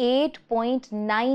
8.9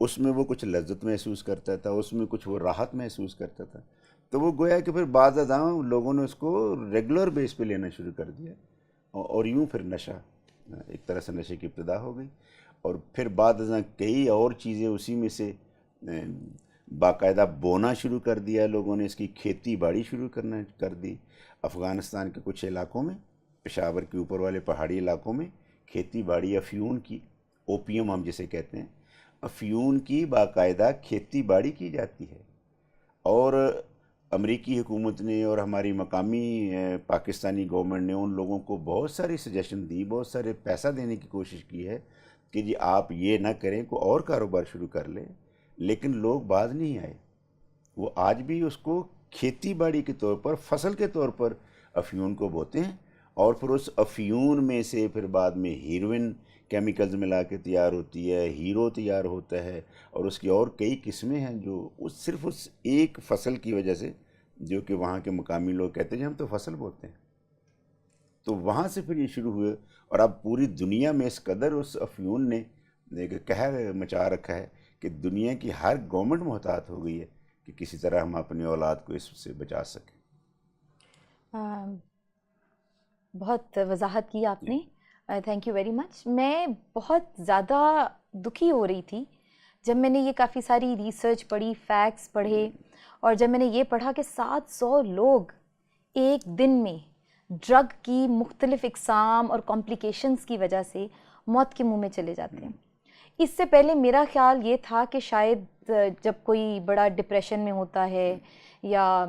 اس میں وہ کچھ لذت محسوس کرتا تھا، اس میں کچھ وہ راحت محسوس کرتا تھا، تو وہ گویا کہ پھر بعض ازاں لوگوں نے اس کو ریگولر بیس پہ لینا شروع کر دیا، اور یوں پھر نشہ ایک طرح سے نشے کی ابتدا ہو گئی، اور پھر بعد ازاں کئی اور چیزیں اسی میں سے باقاعدہ بونا شروع کر دیا لوگوں نے، اس کی کھیتی باڑی شروع کرنا کر دی۔ افغانستان کے کچھ علاقوں میں، پشاور کے اوپر والے پہاڑی علاقوں میں کھیتی باڑی افیون کی، اوپیم ہم جسے کہتے ہیں، افیون کی باقاعدہ کھیتی باڑی کی جاتی ہے، اور امریکی حکومت نے اور ہماری مقامی پاکستانی گورنمنٹ نے ان لوگوں کو بہت ساری سجیشن دی، بہت سارے پیسہ دینے کی کوشش کی ہے کہ جی آپ یہ نہ کریں، کوئی اور کاروبار شروع کر لیں، لیکن لوگ باز نہیں آئے۔ وہ آج بھی اس کو کھیتی باڑی کے طور پر، فصل کے طور پر افیون کو بوتے ہیں، اور پھر اس افیون میں سے پھر بعد میں ہیروئن کیمیکلز ملا کے تیار ہوتی ہے، ہیرو تیار ہوتا ہے، اور اس کی اور کئی قسمیں ہیں جو صرف اس ایک فصل کی وجہ سے، جو کہ وہاں کے مقامی لوگ کہتے ہیں جی ہم تو فصل بوتے ہیں، تو وہاں سے پھر یہ شروع ہوئے، اور اب پوری دنیا میں اس قدر اس افیون نے ایک قہر مچا رکھا ہے کہ دنیا کی ہر گورنمنٹ محتاط ہو گئی ہے کہ کسی طرح ہم اپنی اولاد کو اس سے بچا سکیں۔ بہت وضاحت کی آپ نے، تھینک یو ویری مچ۔ میں بہت زیادہ دکھی ہو رہی تھی جب میں نے یہ کافی ساری ریسرچ پڑھی، فیکٹس پڑھے، اور جب میں نے یہ پڑھا کہ 700 لوگ ایک دن میں ڈرگ کی مختلف اقسام اور کمپلیکیشنز کی وجہ سے موت کے منہ میں چلے جاتے ہیں۔ اس سے پہلے میرا خیال یہ تھا کہ شاید جب کوئی بڑا ڈپریشن میں ہوتا ہے، یا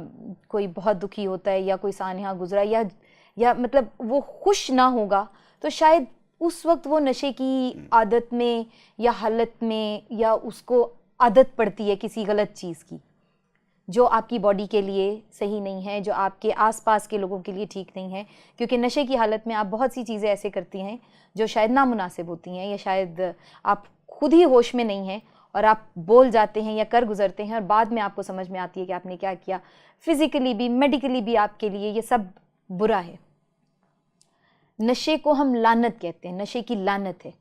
کوئی بہت دکھی ہوتا ہے، یا کوئی سانحہ گزرا، یا مطلب وہ خوش نہ ہوگا، تو شاید اس وقت وہ نشے کی عادت میں یا حالت میں، یا اس کو عادت پڑتی ہے کسی غلط چیز کی جو آپ کی باڈی کے لیے صحیح نہیں ہے، جو آپ کے آس پاس کے لوگوں کے لیے ٹھیک نہیں ہے، کیونکہ نشے کی حالت میں آپ بہت سی چیزیں ایسے کرتی ہیں جو شاید نامناسب ہوتی ہیں، یا شاید آپ خود ہی ہوش میں نہیں ہیں اور آپ بول جاتے ہیں یا کر گزرتے ہیں، اور بعد میں آپ کو سمجھ میں آتی ہے کہ آپ نے کیا کیا۔ فزیکلی بھی، میڈیکلی بھی آپ کے لیے یہ سب برا ہے۔ نشے کو ہم لعنت کہتے ہیں، نشے کی لعنت ہے۔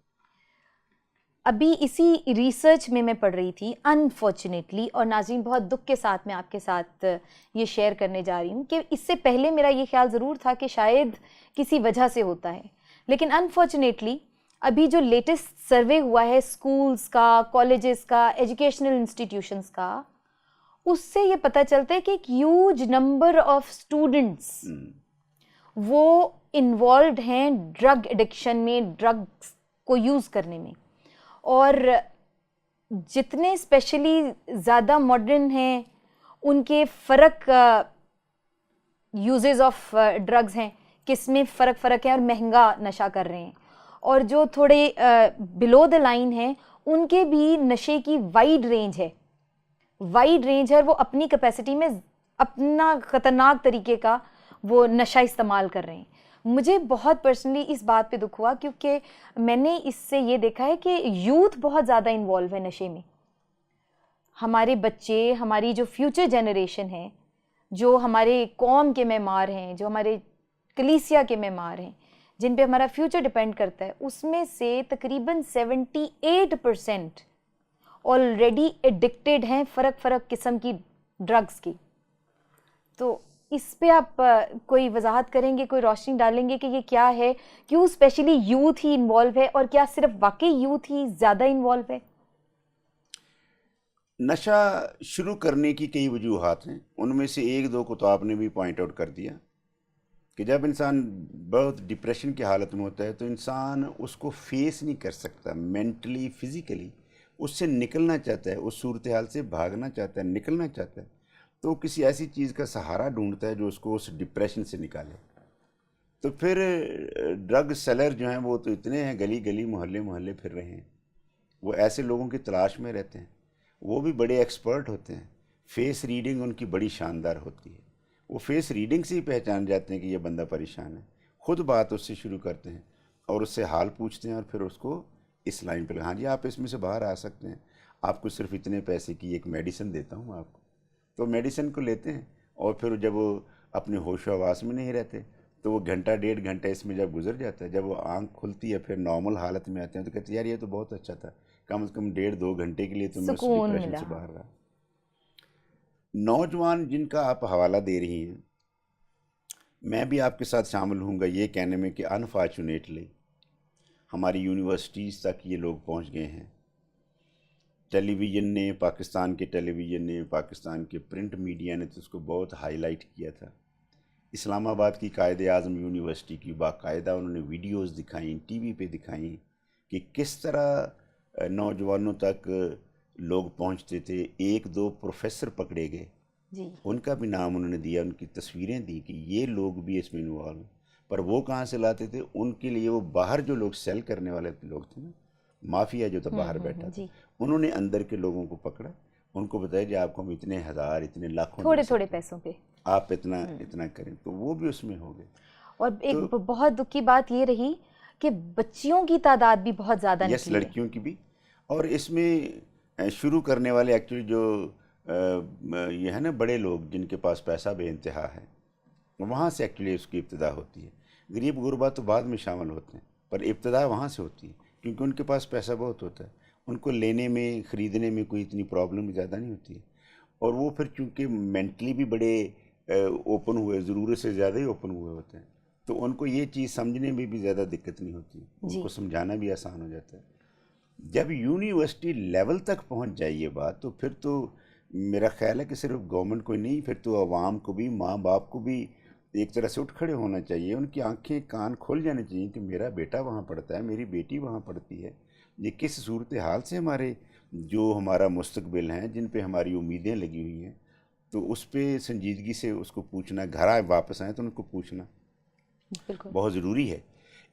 ابھی اسی ریسرچ میں پڑھ رہی تھی انفارچونیٹلی، اور ناظرین بہت دکھ کے ساتھ میں آپ کے ساتھ یہ شیئر کرنے جا رہی ہوں کہ اس سے پہلے میرا یہ خیال ضرور تھا کہ شاید کسی وجہ سے ہوتا ہے، لیکن انفارچونیٹلی ابھی جو لیٹسٹ سروے ہوا ہے اسکولز کا، کالجز کا، ایجوکیشنل انسٹیٹیوشنز کا، اس سے یہ پتہ چلتا ہے کہ ایک ہیوج نمبر آف اسٹوڈنٹس وہ انوالوڈ ہیں ڈرگ ایڈکشن میں، ڈرگس کو یوز کرنے میں، اور جتنے اسپیشلی زیادہ ماڈرن ہیں ان کے فرق یوزز آف ڈرگز ہیں، کس میں فرق ہے، اور مہنگا نشہ کر رہے ہیں، اور جو تھوڑے بلو دا لائن ہیں ان کے بھی نشے کی وائڈ رینج ہے، اور وہ اپنی کیپیسٹی میں اپنا خطرناک طریقے کا وہ نشہ استعمال کر رہے ہیں۔ مجھے بہت پرسنلی اس بات پہ دکھ ہوا، کیونکہ میں نے اس سے یہ دیکھا ہے کہ یوتھ بہت زیادہ انوالو ہے نشے میں۔ ہمارے بچے، ہماری جو فیوچر جنریشن ہے، جو ہمارے قوم کے معمار ہیں، جو ہمارے کلیسیا کے معمار ہیں، جن پہ ہمارا فیوچر ڈیپینڈ کرتا ہے، اس میں سے تقریباً 78% آلریڈی ایڈکٹیڈ ہیں فرق قسم کی ڈرگس کی۔ تو اس پہ آپ کوئی وضاحت کریں گے، کوئی روشنی ڈالیں گے کہ یہ کیا ہے، کیوں اسپیشلی یوتھ ہی انوالو ہے، اور کیا صرف واقعی یوتھ ہی زیادہ انوالو ہے؟ نشہ شروع کرنے کی کئی وجوہات ہیں، ان میں سے ایک دو کو تو آپ نے بھی پوائنٹ آؤٹ کر دیا کہ جب انسان بہت ڈپریشن کی حالت میں ہوتا ہے تو انسان اس کو فیس نہیں کر سکتا، مینٹلی فزیکلی اس سے نکلنا چاہتا ہے، اس صورتحال سے بھاگنا چاہتا ہے، نکلنا چاہتا ہے، تو کسی ایسی چیز کا سہارا ڈھونڈتا ہے جو اس کو اس ڈپریشن سے نکالے۔ تو پھر ڈرگ سیلر جو ہیں وہ تو اتنے ہیں، گلی گلی محلے محلے پھر رہے ہیں، وہ ایسے لوگوں کی تلاش میں رہتے ہیں، وہ بھی بڑے ایکسپرٹ ہوتے ہیں، فیس ریڈنگ ان کی بڑی شاندار ہوتی ہے، وہ فیس ریڈنگ سے ہی پہچان جاتے ہیں کہ یہ بندہ پریشان ہے، خود بات اس سے شروع کرتے ہیں اور اس سے حال پوچھتے ہیں، اور پھر اس کو اس لائن پہ ہاں جی آپ اس میں سے باہر آ سکتے ہیں، آپ کو صرف اتنے پیسے کی ایک میڈیسن دیتا ہوں آپ کو، تو میڈیسن کو لیتے ہیں، اور پھر جب وہ اپنے ہوش و حواس میں نہیں رہتے تو وہ گھنٹہ ڈیڑھ گھنٹہ اس میں جب گزر جاتا ہے، جب وہ آنکھ کھلتی ہے پھر نارمل حالت میں آتے ہیں تو کہتے ہیں یار یہ تو بہت اچھا تھا، کم از کم 1.5-2 گھنٹے کے لیے تو میں اس سکون ڈپریشن ملا. سے باہر رہا. نوجوان جن کا آپ حوالہ دے رہی ہیں، میں بھی آپ کے ساتھ شامل ہوں گا یہ کہنے میں کہ انفارچونیٹلی ہماری یونیورسٹیز تک یہ لوگ پہنچ گئے ہیں. ٹیلی ویژن نے، پاکستان کے ٹیلی ویژن نے، پاکستان کے پرنٹ میڈیا نے تو اس کو بہت ہائی لائٹ کیا تھا. اسلام آباد کی قائد اعظم یونیورسٹی کی باقاعدہ انہوں نے ویڈیوز دکھائیں، ٹی وی پہ دکھائیں کہ کس طرح نوجوانوں تک لوگ پہنچتے تھے. 1-2 پروفیسر پکڑے گئے، جی ان کا بھی نام انہوں نے دیا، ان کی تصویریں دی کہ یہ لوگ بھی اس میں انوالو ہیں. پر وہ کہاں سے لاتے تھے؟ ان کے لیے وہ باہر جو لوگ سیل کرنے والے لوگ تھے نا، مافیا جو تھا باہر بیٹھا تھا، جی انہوں نے اندر کے لوگوں کو پکڑا، ان کو بتایا کہ آپ کو ہم اتنے ہزار اتنے لاکھوں تھوڑے دے تھوڑے سکتے ہیں، پیسوں پہ. آپ اتنا کریں. تو وہ بھی اس میں ہو گئے. اور ایک بہت دکھ کی بات یہ رہی کہ بچیوں کی تعداد بھی بہت زیادہ یس، نکلی ہے. لڑکیوں کی بھی. اور اس میں شروع کرنے والے ایکچولی جو یہ ہے نا بڑے لوگ جن کے پاس پیسہ بے انتہا ہے، وہاں سے ایکچولی اس کی ابتدا ہوتی ہے. غریب غربا تو بعد میں شامل ہوتے ہیں، پر ابتدا وہاں سے ہوتی ہے کیونکہ ان کے پاس پیسہ بہت ہوتا ہے، ان کو لینے میں خریدنے میں کوئی اتنی پرابلم زیادہ نہیں ہوتی ہے. اور وہ پھر چونکہ مینٹلی بھی بڑے اوپن ہوئے، ضرورت سے زیادہ ہی اوپن ہوئے ہوتے ہیں، تو ان کو یہ چیز سمجھنے میں بھی زیادہ دقت نہیں ہوتی، ان کو سمجھانا بھی آسان ہو جاتا ہے. جب یونیورسٹی لیول تک پہنچ جائے یہ بات، تو پھر تو میرا خیال ہے کہ صرف گورنمنٹ کو ہی نہیں، پھر تو عوام کو بھی، ماں باپ کو بھی ایک طرح سے اٹھ کھڑے ہونا چاہیے. ان کی آنکھیں کان کھول جانے چاہیے کہ میرا بیٹا وہاں پڑھتا ہے، میری بیٹی وہاں پڑھتی ہے. یہ کس صورتحال سے ہمارے جو ہمارا مستقبل ہیں، جن پہ ہماری امیدیں لگی ہوئی ہیں، تو اس پہ سنجیدگی سے اس کو پوچھنا، گھر آئے واپس آئیں تو ان کو پوچھنا بالکل بہت ضروری ہے.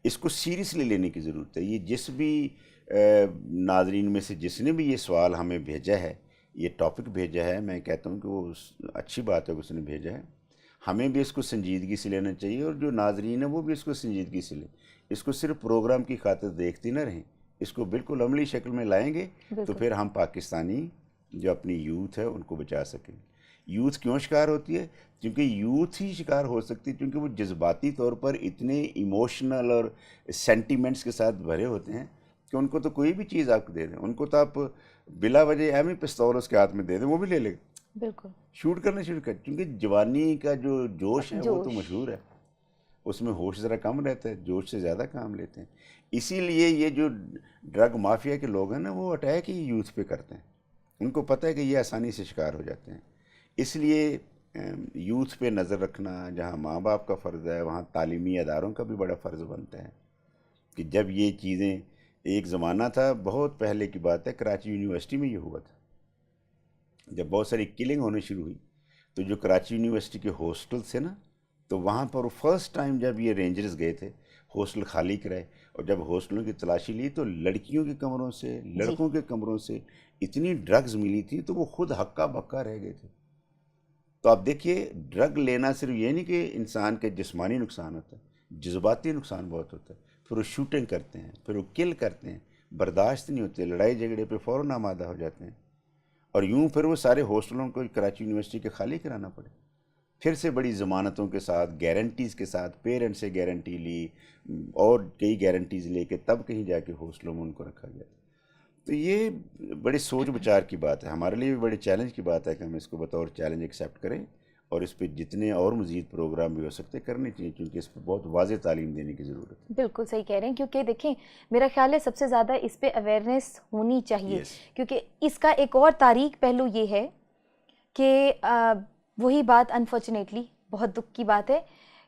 اس کو سیریسلی لینے کی ضرورت ہے. یہ جس بھی ناظرین میں سے جس نے بھی یہ سوال ہمیں بھیجا ہے، یہ ٹاپک بھیجا ہے، میں کہتا ہوں کہ وہ اچھی بات ہے کہ اس نے بھیجا ہے. ہمیں بھی اس کو سنجیدگی سے لینا چاہیے، اور جو ناظرین ہیں وہ بھی اس کو سنجیدگی سے لیں. اس کو صرف پروگرام کی خاطر دیکھتے نہ رہیں، اس کو بالکل عملی شکل میں لائیں گے تو پھر ہم پاکستانی جو اپنی یوتھ ہے ان کو بچا سکیں. یوتھ کیوں شکار ہوتی ہے؟ کیونکہ یوتھ ہی شکار ہو سکتی ہے کیونکہ وہ جذباتی طور پر اتنے ایموشنل اور سینٹیمنٹس کے ساتھ بھرے ہوتے ہیں کہ ان کو تو کوئی بھی چیز آپ کو دے دیں، ان کو تو آپ بلا وجہ ایم ہی پستول اس کے ہاتھ میں دے دیں، وہ بھی لے لے گا، بالکل شوٹ کرنا شروع کر. کیونکہ جوانی کا جو جوش ہے وہ تو مشہور ہے، اس میں ہوش ذرا کم رہتا ہے، جوش سے زیادہ کام لیتے ہیں. اسی لیے یہ جو ڈرگ مافیا کے لوگ ہیں نا، وہ اٹیک ہی یوتھ پہ کرتے ہیں. ان کو پتہ ہے کہ یہ آسانی سے شکار ہو جاتے ہیں. اس لیے یوتھ پہ نظر رکھنا جہاں ماں باپ کا فرض ہے، وہاں تعلیمی اداروں کا بھی بڑا فرض بنتا ہے کہ جب یہ چیزیں، ایک زمانہ تھا بہت پہلے کی بات ہے، کراچی یونیورسٹی میں یہ ہوا تھا جب بہت ساری کلنگ ہونے شروع ہوئی، تو جو کراچی یونیورسٹی کے ہاسٹل تھے نا، تو وہاں پر فرسٹ ٹائم جب یہ رینجرز گئے تھے، ہاسٹل خالی کرائے، اور جب ہاسٹلوں کی تلاشی لی تو لڑکیوں کے کمروں سے، لڑکوں کے کمروں سے اتنی ڈرگز ملی تھی تو وہ خود ہکا بکا رہ گئے تھے. تو آپ دیکھیے، ڈرگ لینا صرف یہ نہیں کہ انسان کے جسمانی نقصان ہوتا ہے، جذباتی نقصان بہت ہوتا ہے. پھر وہ شوٹنگ کرتے ہیں، پھر وہ کل کرتے ہیں، برداشت نہیں ہوتے، لڑائی جھگڑے پہ فوراً آمادہ ہو جاتے ہیں، اور یوں پھر وہ سارے ہاسٹلوں کو کراچی یونیورسٹی کے خالی کرانا پڑے. پھر سے بڑی ضمانتوں کے ساتھ، گارنٹیز کے ساتھ، پیرنٹ سے گارنٹی لی اور کئی گارنٹیز لے کے تب کہیں جا کے ہاسٹلوں میں ان کو رکھا گیا. تو یہ بڑی سوچ بچار کی بات ہے، ہمارے لیے بھی بڑے چیلنج کی بات ہے کہ ہم اس کو بطور چیلنج ایکسیپٹ کریں، اور اس پہ جتنے اور مزید پروگرام بھی ہو سکتے کرنے چاہیے، کیونکہ اس پہ بہت واضح تعلیم دینے کی ضرورت ہے. بالکل صحیح کہہ رہے ہیں، کیونکہ دیکھیں میرا خیال ہے سب سے زیادہ اس پہ اویئرنیس ہونی چاہیے. کیونکہ اس کا ایک اور تاریخ پہلو یہ ہے کہ وہی بات انفارچونیٹلی بہت دکھ کی بات ہے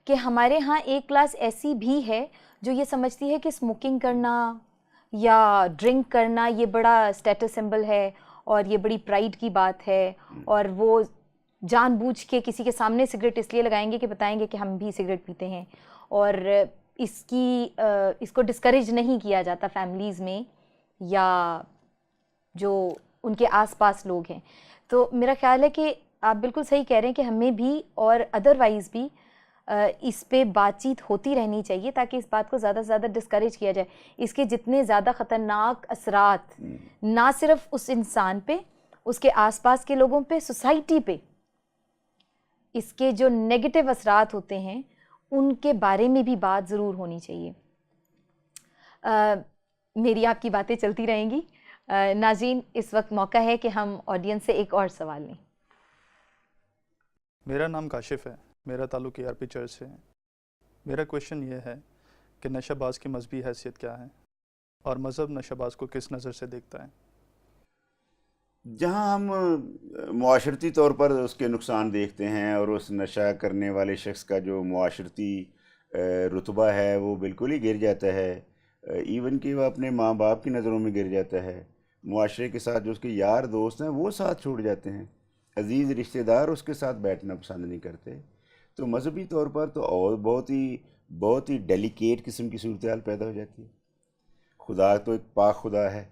کہ ہمارے ہاں ایک کلاس ایسی بھی ہے جو یہ سمجھتی ہے کہ اسموکنگ کرنا یا ڈرنک کرنا یہ بڑا اسٹیٹس سمبل ہے اور یہ بڑی پرائڈ کی بات ہے، اور وہ جان بوجھ کے کسی کے سامنے سگریٹ اس لیے لگائیں گے کہ بتائیں گے کہ ہم بھی سگریٹ پیتے ہیں، اور اس کو ڈسکریج نہیں کیا جاتا فیملیز میں یا جو ان کے آس پاس لوگ ہیں. تو میرا خیال ہے کہ آپ بالکل صحیح کہہ رہے ہیں کہ ہمیں بھی اور ادروائز بھی اس پہ بات چیت ہوتی رہنی چاہیے تاکہ اس بات کو زیادہ سے زیادہ ڈسکریج کیا جائے. اس کے جتنے زیادہ خطرناک اثرات نہ صرف اس انسان پہ، اس کے آس پاس کے لوگوں پہ، سوسائٹی پہ، اس کے جو نیگیٹو اثرات ہوتے ہیں ان کے بارے میں بھی بات ضرور ہونی چاہیے. میری آپ کی باتیں چلتی رہیں گی، ناظرین اس وقت موقع ہے کہ ہم آڈینس سے ایک اور سوال لیں. میرا نام کاشف ہے. میرا تعلق ARP چرچ سے ہے. میرا کویشچن یہ ہے کہ نشہ باز کی مذہبی حیثیت کیا ہے اور مذہب نشہ باز کو کس نظر سے دیکھتا ہے؟ جہاں ہم معاشرتی طور پر اس کے نقصان دیکھتے ہیں اور اس نشہ کرنے والے شخص کا جو معاشرتی رتبہ ہے وہ بالکل ہی گر جاتا ہے، ایون کہ وہ اپنے ماں باپ کی نظروں میں گر جاتا ہے، معاشرے کے ساتھ جو اس کے یار دوست ہیں وہ ساتھ چھوڑ جاتے ہیں، عزیز رشتہ دار اس کے ساتھ بیٹھنا پسند نہیں کرتے، تو مذہبی طور پر تو اور بہت ہی ڈیلیکیٹ قسم کی صورتحال پیدا ہو جاتی ہے. خدا تو ایک پاک خدا ہے،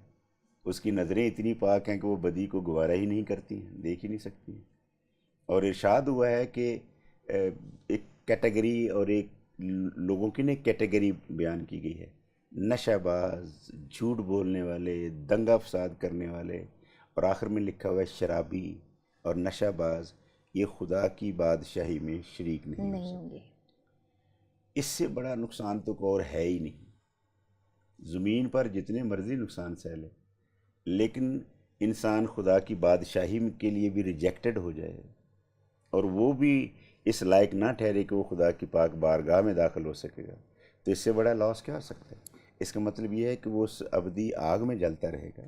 اس کی نظریں اتنی پاک ہیں کہ وہ بدی کو گوارہ ہی نہیں کرتی ہیں، دیکھ ہی نہیں سکتی ہیں. اور ارشاد ہوا ہے کہ ایک کیٹیگری اور ایک لوگوں کی ایک کیٹیگری بیان کی گئی ہے، نشہ باز، جھوٹ بولنے والے، دنگا فساد کرنے والے، اور آخر میں لکھا ہوا ہے شرابی اور نشہ باز یہ خدا کی بادشاہی میں شریک نہیں ہو نہیں ہوں سکتے. گے. اس سے بڑا نقصان تو کوئی اور ہے ہی نہیں. زمین پر جتنے مرضی نقصان سہ لے، لیکن انسان خدا کی بادشاہی کے لیے بھی ریجیکٹڈ ہو جائے اور وہ بھی اس لائق نہ ٹھہرے کہ وہ خدا کی پاک بارگاہ میں داخل ہو سکے گا، تو اس سے بڑا لاس کیا ہو سکتا ہے؟ اس کا مطلب یہ ہے کہ وہ اس ابدی آگ میں جلتا رہے گا،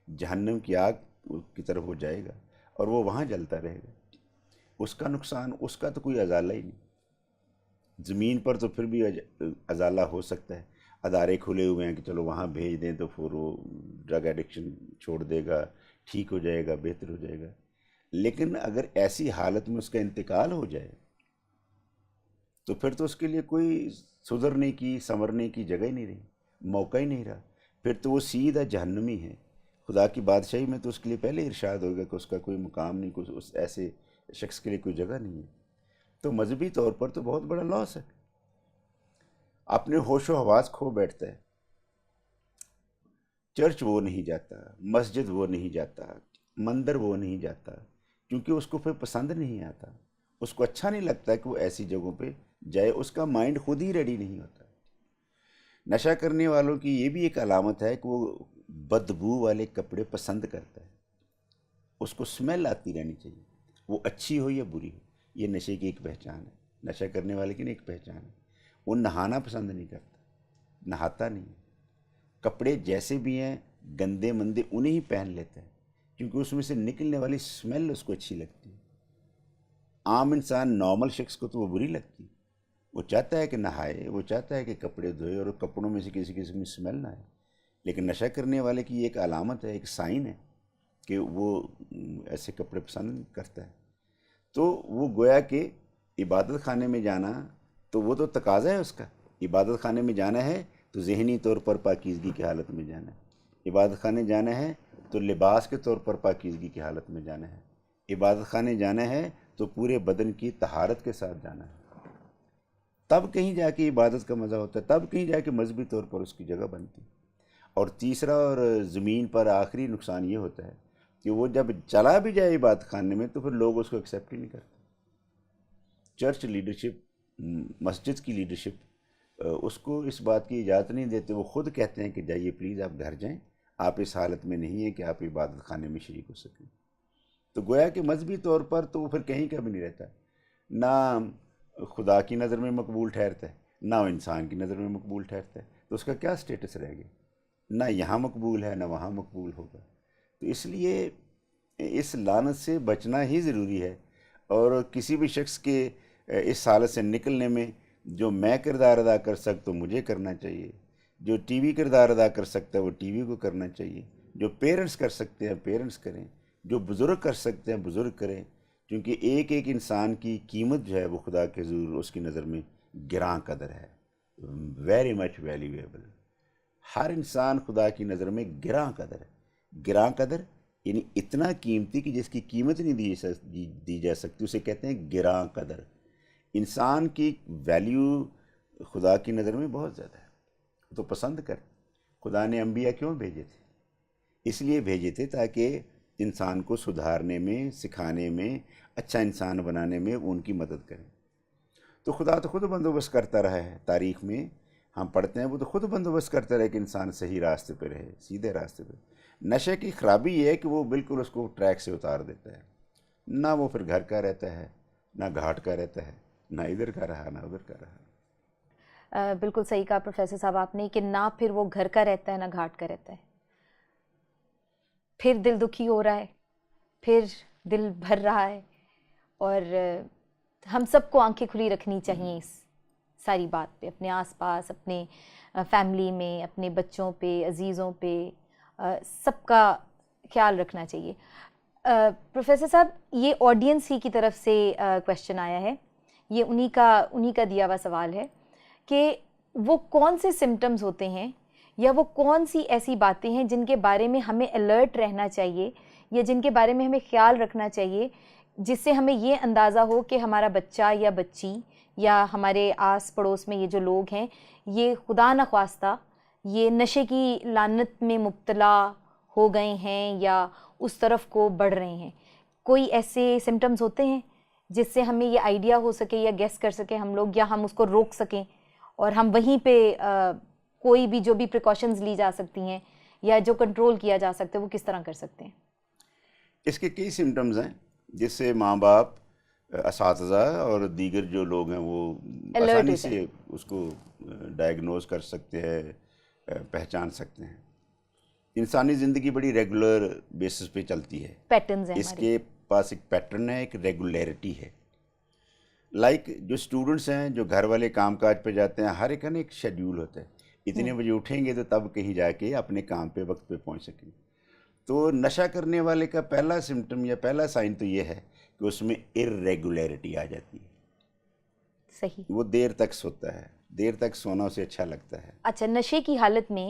جہنم کی آگ کی طرف وہ جائے گا اور وہ وہاں جلتا رہے گا. اس کا نقصان، اس کا تو کوئی ازالہ ہی نہیں. زمین پر تو پھر بھی ازالہ ہو سکتا ہے، ادارے کھلے ہوئے ہیں کہ چلو وہاں بھیج دیں تو پھر وہ ڈرگ ایڈکشن چھوڑ دے گا، ٹھیک ہو جائے گا، بہتر ہو جائے گا. لیکن اگر ایسی حالت میں اس کا انتقال ہو جائے تو پھر تو اس کے لیے کوئی سدھرنے کی، سنورنے کی جگہ ہی نہیں رہی، موقع ہی نہیں رہا. پھر تو وہ سیدھا جہنمی ہے. خدا کی بادشاہی میں تو اس کے لیے پہلے ارشاد ہوگا کہ اس کا کوئی مقام نہیں، کوئی اس ایسے شخص کے لیے کوئی جگہ نہیں ہے. تو مذہبی طور پر تو بہت بڑا لاس ہے. اپنے ہوش و حواس کھو بیٹھتا ہے. چرچ وہ نہیں جاتا، مسجد وہ نہیں جاتا، مندر وہ نہیں جاتا، کیونکہ اس کو پھر پسند نہیں آتا، اس کو اچھا نہیں لگتا کہ وہ ایسی جگہوں پہ جائے، اس کا مائنڈ خود ہی ریڈی نہیں ہوتا. نشہ کرنے والوں کی یہ بھی ایک علامت ہے کہ وہ بدبو والے کپڑے پسند کرتا ہے. اس کو سمیل آتی رہنی چاہیے، وہ اچھی ہو یا بری ہو. یہ نشے کی ایک پہچان ہے، نشہ کرنے والے کی ایک پہچان ہے. وہ نہانا پسند نہیں کرتا، نہاتا نہیں. کپڑے جیسے بھی ہیں گندے مندے انہیں ہی پہن لیتا ہے، کیونکہ اس میں سے نکلنے والی سمیل اس کو اچھی لگتی ہے. عام انسان، نارمل شخص کو تو وہ بری لگتی. وہ چاہتا ہے کہ نہائے، وہ چاہتا ہے کہ کپڑے دھوئے اور کپڑوں میں سے کسی قسم کی سمیل نہ آئے. لیکن نشہ کرنے والے کی ایک علامت ہے، ایک سائن ہے کہ وہ ایسے کپڑے پسند کرتا ہے. تو وہ گویا کہ عبادت خانے میں جانا تو وہ تو تقاضا ہے اس کا. عبادت خانے میں جانا ہے تو ذہنی طور پر پاکیزگی کی حالت میں جانا ہے. عبادت خانے جانا ہے تو لباس کے طور پر پاکیزگی کی حالت میں جانا ہے. عبادت خانے جانا ہے تو پورے بدن کی طہارت کے ساتھ جانا ہے. تب کہیں جا کے عبادت کا مزہ ہوتا ہے، تب کہیں جا کے مذہبی طور پر اس کی جگہ بنتی. اور تیسرا اور زمین پر آخری نقصان یہ ہوتا ہے کہ وہ جب چلا بھی جائے عبادت خانے میں تو پھر لوگ اس کو ایکسیپٹ ہی نہیں کرتے. چرچ لیڈرشپ، مسجد کی لیڈرشپ اس کو اس بات کی اجازت نہیں دیتے. وہ خود کہتے ہیں کہ جائیے پلیز آپ گھر جائیں، آپ اس حالت میں نہیں ہیں کہ آپ عبادت خانے میں شریک ہو سکیں. تو گویا کہ مذہبی طور پر تو وہ پھر کہیں کا بھی نہیں رہتا، نہ خدا کی نظر میں مقبول ٹھہرتا ہے، نہ انسان کی نظر میں مقبول ٹھہرتا ہے. تو اس کا کیا سٹیٹس رہ گیا؟ نہ یہاں مقبول ہے نہ وہاں مقبول ہوگا. تو اس لیے اس لعنت سے بچنا ہی ضروری ہے. اور کسی بھی شخص کے اس حالت سے نکلنے میں جو میں کردار ادا کر سکتا ہوں مجھے کرنا چاہیے، جو ٹی وی کردار ادا کر سکتا ہے وہ ٹی وی کو کرنا چاہیے، جو پیرنٹس کر سکتے ہیں پیرنٹس کریں، جو بزرگ کر سکتے ہیں بزرگ کریں. کیونکہ ایک ایک انسان کی قیمت جو ہے وہ خدا کے حضور اس کی نظر میں گراں قدر ہے، ویری مچ ویلیویبل. ہر انسان خدا کی نظر میں گراں قدر ہے. گراں قدر یعنی اتنا قیمتی کہ جس کی قیمت نہیں دی جا سکتی، اسے کہتے ہیں گراں قدر. انسان کی ویلیو خدا کی نظر میں بہت زیادہ ہے، تو پسند کر. خدا نے انبیاء کیوں بھیجے تھے؟ اس لیے بھیجے تھے تاکہ انسان کو سدھارنے میں، سکھانے میں، اچھا انسان بنانے میں ان کی مدد کریں. تو خدا تو خود بندوبست کرتا رہا ہے تاریخ میں. ہم پڑھتے ہیں وہ تو خود بندوبست کرتے رہے کہ انسان صحیح راستے پہ رہے, سیدھے راستے پہ. نشے کی خرابی یہ ہے کہ وہ بالکل اس کو ٹریک سے اتار دیتا ہے, نہ وہ پھر گھر کا رہتا ہے, نہ گھاٹ کا رہتا ہے, نہ ادھر کا رہا نہ ادھر کا رہا. بالکل صحیح کہا پروفیسر صاحب آپ نے کہ نہ پھر وہ گھر کا رہتا ہے نہ گھاٹ کا رہتا ہے. پھر دل دکھی ہو رہا ہے, پھر دل بھر رہا ہے, اور ہم سب کو آنکھیں کھلی رکھنی چاہیے اس ساری بات پہ, اپنے آس پاس, اپنے فیملی میں, اپنے بچوں پہ, عزیزوں پہ, سب کا خیال رکھنا چاہیے. پروفیسر صاحب یہ آڈینس ہی کی طرف سے کویشچن آیا ہے, یہ انہی کا دیا ہوا سوال ہے کہ وہ کون سے سمٹمز ہوتے ہیں یا وہ کون سی ایسی باتیں ہیں جن کے بارے میں ہمیں الرٹ رہنا چاہیے یا جن کے بارے میں ہمیں خیال رکھنا چاہیے, جس سے ہمیں یہ اندازہ ہو کہ ہمارا بچہ یا بچی یا ہمارے آس پڑوس میں یہ جو لوگ ہیں یہ خدا نخواستہ یہ نشے کی لعنت میں مبتلا ہو گئے ہیں یا اس طرف کو بڑھ رہے ہیں. کوئی ایسے سمٹمز ہوتے ہیں جس سے ہمیں یہ آئیڈیا ہو سکے یا گیس کر سکیں ہم لوگ, یا ہم اس کو روک سکیں اور ہم وہیں پہ کوئی بھی جو بھی پریکاشنز لی جا سکتی ہیں یا جو کنٹرول کیا جا سکتا ہے وہ کس طرح کر سکتے ہیں؟ اس کے کئی سمٹمز ہیں جس سے ماں باپ, اساتذہ اور دیگر جو لوگ ہیں وہ آسانی سے اس کو ڈائگنوز کر سکتے ہیں, پہچان سکتے ہیں. انسانی زندگی بڑی ریگولر بیسس پہ چلتی ہے, پیٹرنز ہیں اس کے پاس ایک پیٹرن ہے, ایک ریگولیرٹی ہے. لائک جو اسٹوڈنٹس ہیں جو گھر والے کام کاج پہ جاتے ہیں, ہر ایک کا نا ایک شیڈیول ہوتا ہے, اتنے بجے اٹھیں گے تو تب کہیں جا کے اپنے کام پہ وقت پہ پہنچ سکیں. تو نشہ کرنے والے کا پہلا سمٹم یا پہلا سائن تو یہ ہے کہ اس میں ارریگولیرٹی آ جاتی ہے. صحیح, وہ دیر تک سوتا ہے, دیر تک سونا اسے اچھا لگتا ہے. اچھا, نشے کی حالت میں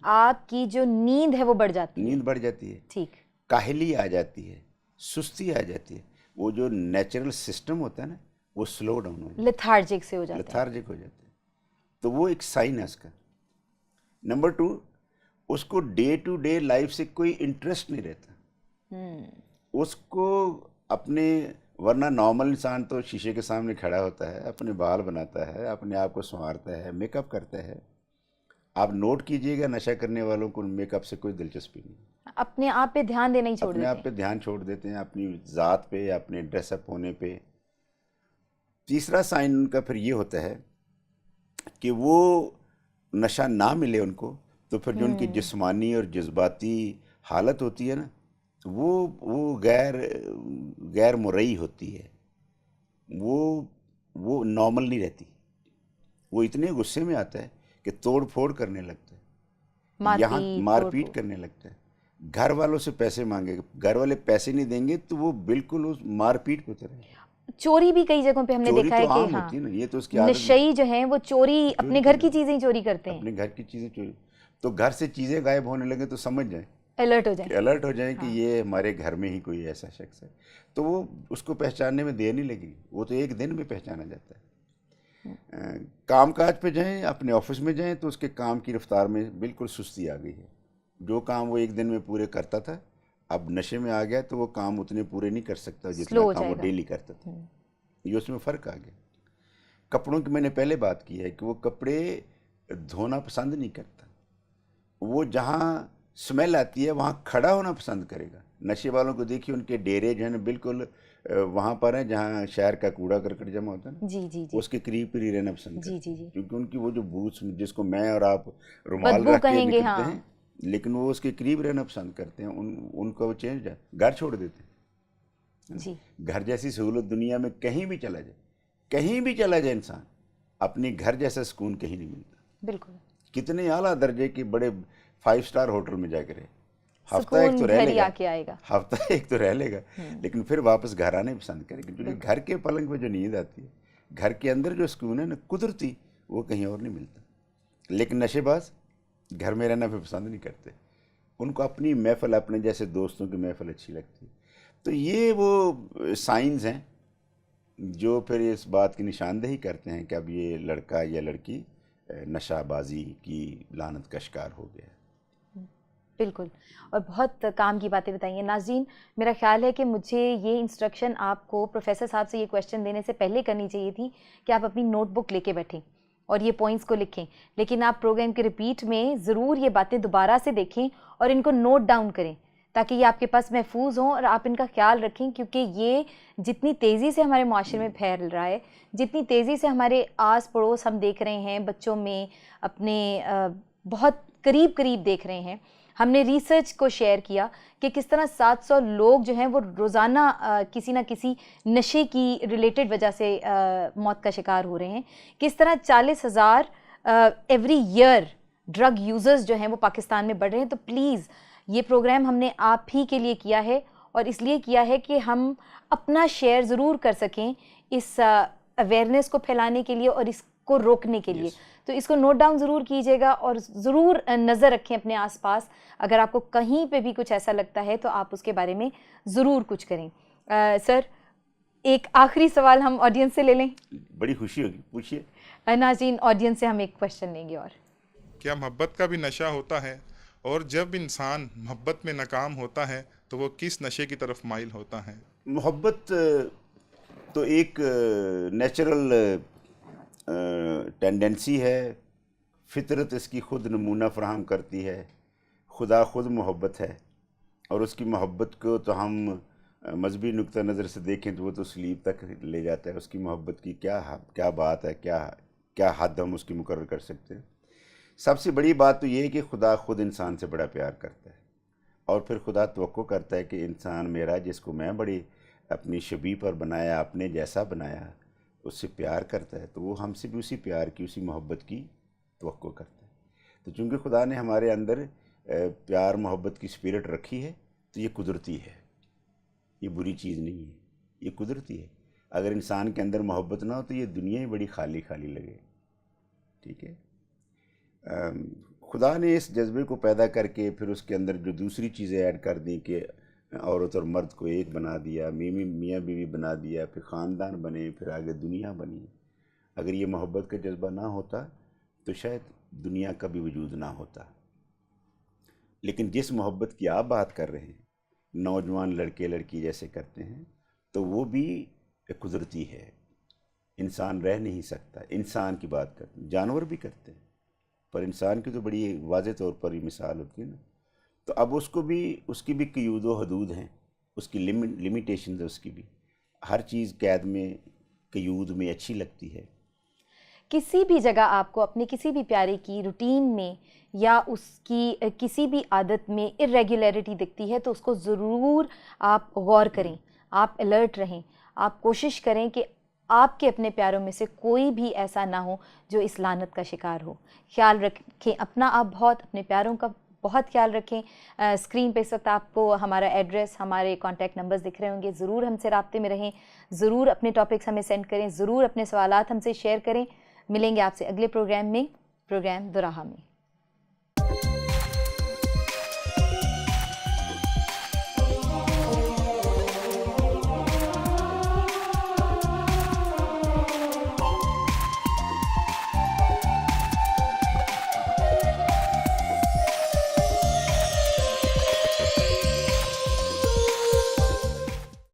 آپ کی جو نیند ہے وہ بڑھ جاتی ہے, نیند بڑھ جاتی ہے, ٹھیک, کاہلی آ جاتی ہے, سستی آ جاتی ہے, وہ جو نیچرل سسٹم ہوتا ہے نا وہ سلو ڈاؤن ہو جاتا ہے, لیتھارجک سے ہو جاتا ہے, لیتھارجک ہو جاتے ہیں. تو وہ ایک سائن ہے اس کا. نمبر 2, اس کو ڈے ٹو ڈے لائف سے کوئی انٹرسٹ نہیں رہتا. اس کو اپنے, ورنہ نارمل انسان تو شیشے کے سامنے کھڑا ہوتا ہے, اپنے بال بناتا ہے, اپنے آپ کو سنوارتا ہے, میک اپ کرتا ہے. آپ نوٹ کیجئے گا نشہ کرنے والوں کو میک اپ سے کوئی دلچسپی نہیں, اپنے آپ پہ دھیان دینا ہی چھوڑ اپنے دیتے آپ پہ دھیان چھوڑ دیتے ہیں, اپنی ذات پہ, اپنے ڈریس اپ ہونے پہ. تیسرا سائن ان کا پھر یہ ہوتا ہے کہ وہ نشہ نہ ملے ان کو تو پھر جو ان کی جسمانی اور جذباتی حالت ہوتی ہے نا وہ غیر مرئی ہوتی ہے, وہ نارمل نہیں رہتی. وہ اتنے غصے میں آتا ہے کہ توڑ پھوڑ کرنے لگتا ہے, یہاں مار پیٹ کرنے لگتا ہے, گھر والوں سے پیسے مانگے گا, گھر والے پیسے نہیں دیں گے تو وہ بالکل اس مار پیٹ پہ رہے گا. چوری بھی کئی جگہوں پہ ہم نے دیکھا ہے کہ ہاں, یہ تو اس کی عادت نشئی جو ہیں وہ چوری اپنے گھر کی چیزیں چوری کرتے ہیں, اپنے گھر کی چیزیں چوری. تو گھر سے چیزیں غائب ہونے لگے تو سمجھ جائیں, الرٹ ہو جائیں, الرٹ ہو جائیں کہ یہ ہمارے گھر میں ہی کوئی ایسا شخص ہے. تو وہ اس کو پہچاننے میں دیر نہیں لگے گی, وہ تو ایک دن میں پہچانا جاتا ہے. کام کاج پہ جائیں, اپنے آفس میں جائیں تو اس کے کام کی رفتار میں بالکل سستی آ گئی ہے. جو کام وہ ایک دن میں پورے کرتا تھا اب نشے میں آ گیا تو وہ کام اتنے پورے نہیں کر سکتا جتنا کام وہ ڈیلی کرتا تھا. یہ اس میں فرق آ گیا. کپڑوں کی میں نے پہلے بات کی ہے کہ وہ کپڑے دھونا پسند نہیں کرتا, وہ جہاں سمیل آتی ہے وہاں کھڑا ہونا پسند کرے گا. نشے والوں کو دیکھیے, ان کے ڈیرے جو ہیں بالکل وہاں پر ہیں جہاں شہر کا کوڑا کرکٹ جمع ہوتا ہے نا, جی جی اس کے قریب ہی رہنا پسند کرتے ہیں. جی جی, کیونکہ ان کی وہ جو بوتھ جس کو میں اور آپ رومال رکھ کے نکلتے ہیں, لیکن وہ اس کے قریب رہنا پسند کرتے ہیں. ان کو وہ چینج ہے, گھر چھوڑ دیتے ہیں. جی, گھر جیسی سہولت دنیا میں کہیں بھی چلا جائے, کہیں بھی چلا جائے انسان, اپنے گھر جیسا سکون کہیں نہیں ملتا. بالکل, کتنے اعلیٰ درجے کے بڑے 5 اسٹار ہوٹل میں جا کے رہے, ہفتہ ایک تو رہ لے گا, ہفتہ ایک تو رہ لے گا, لیکن پھر واپس گھر آنے پسند کرے گا. کیونکہ گھر کے پلنگ پہ جو نیند آتی ہے, گھر کے اندر جو سکون ہے نا قدرتی, وہ کہیں اور نہیں ملتا. لیکن نشے باز گھر میں رہنا پھر پسند نہیں کرتے, ان کو اپنی محفل, اپنے جیسے دوستوں کی محفل اچھی لگتی ہے. تو یہ وہ سائنز ہیں جو پھر اس بات کی نشاندہی کرتے ہیں کہ اب یہ لڑکا یا لڑکی نشہ بازی کی لعنت کا شکار ہو گیا. بالکل, اور بہت کام کی باتیں بتائیں. ناظرین, میرا خیال ہے کہ مجھے یہ انسٹرکشن آپ کو پروفیسر صاحب سے یہ کویشچن دینے سے پہلے کرنی چاہیے تھی کہ آپ اپنی نوٹ بک لے کے بیٹھیں, اور یہ پوائنٹس کو لکھیں، لیکن آپ پروگرام کے ریپیٹ میں ضرور یہ باتیں دوبارہ سے دیکھیں اور ان کو نوٹ ڈاؤن کریں تاکہ یہ آپ کے پاس محفوظ ہوں اور آپ ان کا خیال رکھیں، کیونکہ یہ جتنی تیزی سے ہمارے معاشرے میں پھیل رہا ہے، جتنی تیزی سے ہمارے آس پڑوس ہم دیکھ رہے ہیں، بچوں میں اپنے بہت قریب دیکھ رہے ہیں. ہم نے ریسرچ کو شیئر کیا کہ کس طرح 700 لوگ جو ہیں وہ روزانہ کسی نہ کسی نشے کی ریلیٹڈ وجہ سے موت کا شکار ہو رہے ہیں، کس طرح 40,000 ایوری ایئر ڈرگ یوزرز جو ہیں وہ پاکستان میں بڑھ رہے ہیں. تو پلیز یہ پروگرام ہم نے آپ ہی کے لیے کیا ہے اور اس لیے کیا ہے کہ ہم اپنا شیئر ضرور کر سکیں اس اویئرنیس کو پھیلانے کے لیے اور اس کو روکنے کے لیے. تو اس کو نوٹ ڈاؤن ضرور کیجیے گا اور ضرور نظر رکھیں اپنے آس پاس. اگر آپ کو کہیں پہ بھی کچھ ایسا لگتا ہے تو آپ اس کے بارے میں ضرور کچھ کریں. سر ایک آخری سوال ہم آڈینس سے لے لیں. بڑی خوشی ہوگی, پوچھیے. ناظرین آڈینس سے ہم ایک کوشچن لیں گے. اور کیا محبت کا بھی نشہ ہوتا ہے؟ اور جب انسان محبت میں ناکام ہوتا ہے تو وہ کس نشے کی طرف مائل ہوتا ہے؟ محبت تو ایک نیچرل ٹینڈنسی ہے, فطرت اس کی خود نمونہ فراہم کرتی ہے. خدا خود محبت ہے اور اس کی محبت کو تو ہم مذہبی نقطہ نظر سے دیکھیں تو وہ تو سلیب تک لے جاتا ہے. اس کی محبت کی کیا بات ہے, کیا حد ہم اس کی مقرر کر سکتے ہیں. سب سے بڑی بات تو یہ ہے کہ خدا خود انسان سے بڑا پیار کرتا ہے اور پھر خدا توقع کرتا ہے کہ انسان میرا جس کو میں بڑی اپنی شبیہ پر بنایا, اپنے جیسا بنایا, اس سے پیار کرتا ہے, تو وہ ہم سے بھی اسی پیار کی, اسی محبت کی توقع کرتا ہے. تو چونکہ خدا نے ہمارے اندر پیار محبت کی اسپرٹ رکھی ہے تو یہ قدرتی ہے, یہ بری چیز نہیں ہے, یہ قدرتی ہے. اگر انسان کے اندر محبت نہ ہو تو یہ دنیا ہی بڑی خالی لگے. ٹھیک ہے. خدا نے اس جذبے کو پیدا کر کے پھر اس کے اندر جو دوسری چیزیں ایڈ کر دیں کہ عورت اور مرد کو ایک بنا دیا, میاں بیوی بنا دیا, پھر خاندان بنے, پھر آگے دنیا بنی. اگر یہ محبت کا جذبہ نہ ہوتا تو شاید دنیا کا بھی وجود نہ ہوتا. لیکن جس محبت کی آپ بات کر رہے ہیں, نوجوان لڑکے لڑکی جیسے کرتے ہیں, تو وہ بھی قدرتی ہے. انسان رہ نہیں سکتا. انسان کی بات کرتے ہیں, جانور بھی کرتے ہیں, پر انسان کی تو بڑی واضح طور پر یہ مثال ہوتی ہے نا. تو اب اس کی بھی قیود و حدود ہیں, اس کی لمیٹیشنز ہے. اس کی بھی ہر چیز قید میں, قیود میں اچھی لگتی ہے. کسی بھی جگہ آپ کو اپنے کسی بھی پیارے کی روٹین میں یا اس کی کسی بھی عادت میں ارریگولیرٹی دکھتی ہے تو اس کو ضرور آپ غور کریں, آپ الرٹ رہیں, آپ کوشش کریں کہ آپ کے اپنے پیاروں میں سے کوئی بھی ایسا نہ ہو جو اس لعنت کا شکار ہو. خیال رکھیں اپنا, آپ بہت اپنے پیاروں کا بہت خیال رکھیں. اسکرین پہ اس وقت آپ کو ہمارا ایڈریس, ہمارے کانٹیکٹ نمبرز دکھ رہے ہوں گے. ضرور ہم سے رابطے میں رہیں, ضرور اپنے ٹاپکس ہمیں سینڈ کریں, ضرور اپنے سوالات ہم سے شیئر کریں. ملیں گے آپ سے اگلے پروگرام میں, پروگرام دوراہا میں.